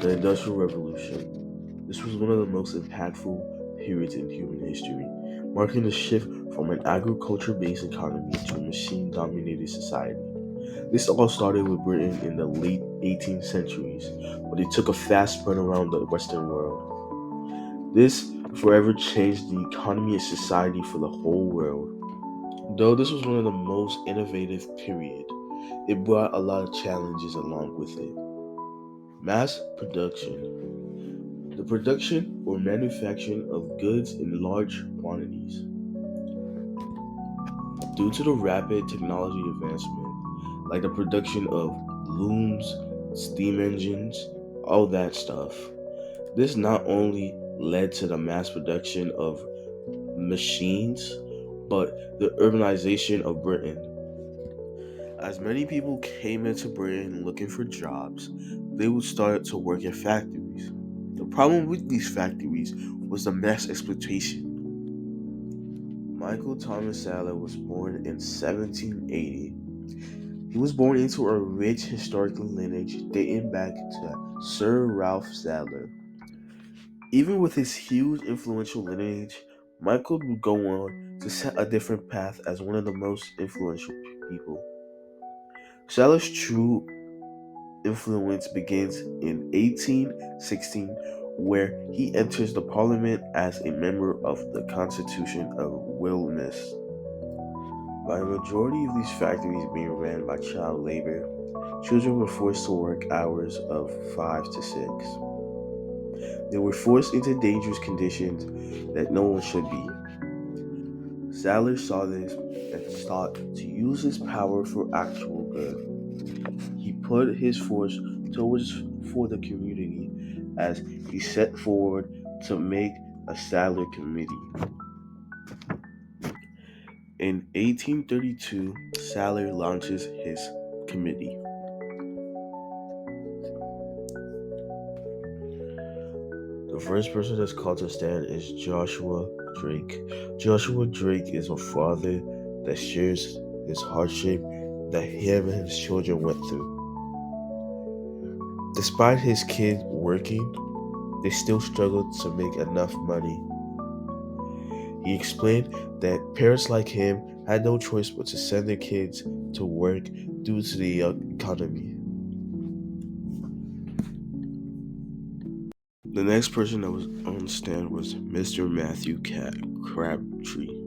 The Industrial Revolution. This was one of the most impactful periods in human history, marking a shift from an agriculture based economy to a machine dominated society. This all started with Britain in the late 18th centuries, but it took a fast spread around the Western world. This forever changed the economy and society for the whole world. Though this was one of the most innovative period, it brought a lot of challenges along with it. Mass production. The production or manufacturing of goods in large quantities. Due to the rapid technology advancement, like the production of looms, steam engines, all that stuff, this not only led to the mass production of machines, but the urbanization of Britain. As many people came into Britain looking for jobs, they would start to work in factories. The problem with these factories was the mass exploitation. Michael Thomas Sadler was born in 1780. He was born into a rich historical lineage dating back to Sir Ralph Sadler. Even with his huge influential lineage, Michael would go on to set a different path as one of the most influential people. Sadler's true influence begins in 1816, where he enters the parliament as a member of the Constitution of Wilderness. By a majority of these factories being ran by child labor, children were forced to work hours of 5 to 6. They were forced into dangerous conditions that no one should be. Sadler saw this and sought to use his power for actual good. He put his force towards for the community as he set forward to make a Sadler committee. In 1832, Sadler launches his committee. The first person that's called to stand is Joshua Drake. Joshua Drake is a father that shares his hardship that him and his children went through. Despite his kids working, they still struggled to make enough money. He explained that parents like him had no choice but to send their kids to work due to the economy. The next person that was on stand was Mr. Matthew Crabtree.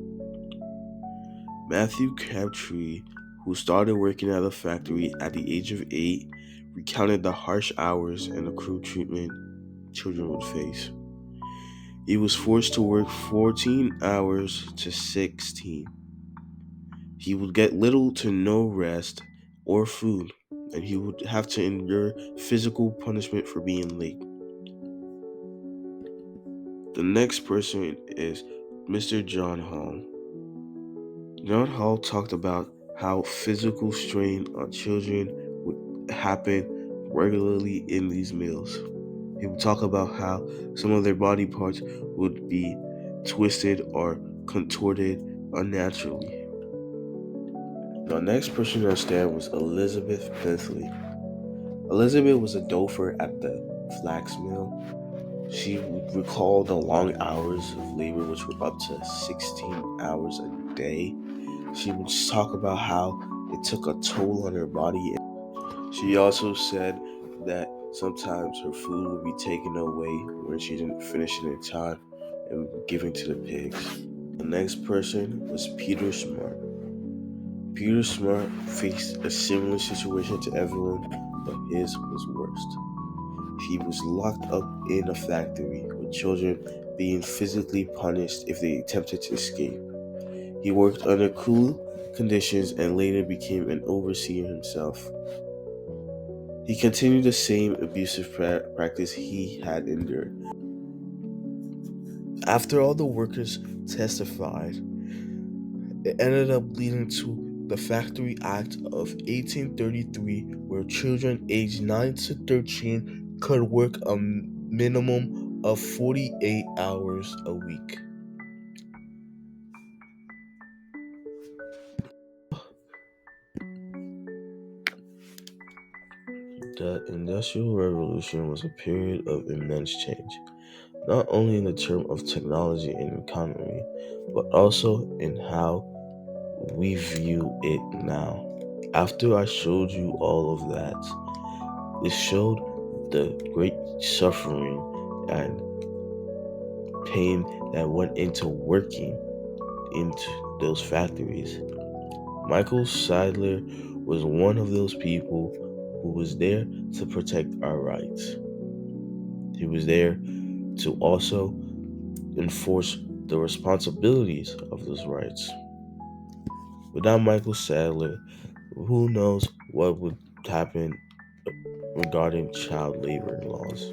Matthew Crabtree, who started working at a factory at the age of 8, recounted the harsh hours and the cruel treatment children would face. He was forced to work 14 hours to 16. He would get little to no rest or food, and he would have to endure physical punishment for being late. The next person is Mr. John Hall. John Hall talked about how physical strain on children would happen regularly in these mills. He would talk about how some of their body parts would be twisted or contorted unnaturally. The next person on stand was Elizabeth Bentley. Elizabeth was a dofer at the flax mill. She would recall the long hours of labor, which were up to 16 hours a day. She would talk about how it took a toll on her body. She also said that sometimes her food would be taken away when she didn't finish it in time and given to the pigs. The next person was Peter Smart. Peter Smart faced a similar situation to everyone, but his was worst. He was locked up in a factory with children being physically punished if they attempted to escape. He worked under cruel conditions and later became an overseer himself. He continued the same abusive practice he had endured. After all the workers testified, it ended up leading to the Factory Act of 1833, where children aged 9 to 13 could work a minimum of 48 hours a week. The Industrial Revolution was a period of immense change, not only in the term of technology and economy, but also in how we view it now. After I showed you all of that, it showed the great suffering and pain that went into working into those factories. Michael Sadler was one of those people who was there to protect our rights. He was there to also enforce the responsibilities of those rights. Without Michael Sadler, who knows what would happen regarding child labor laws.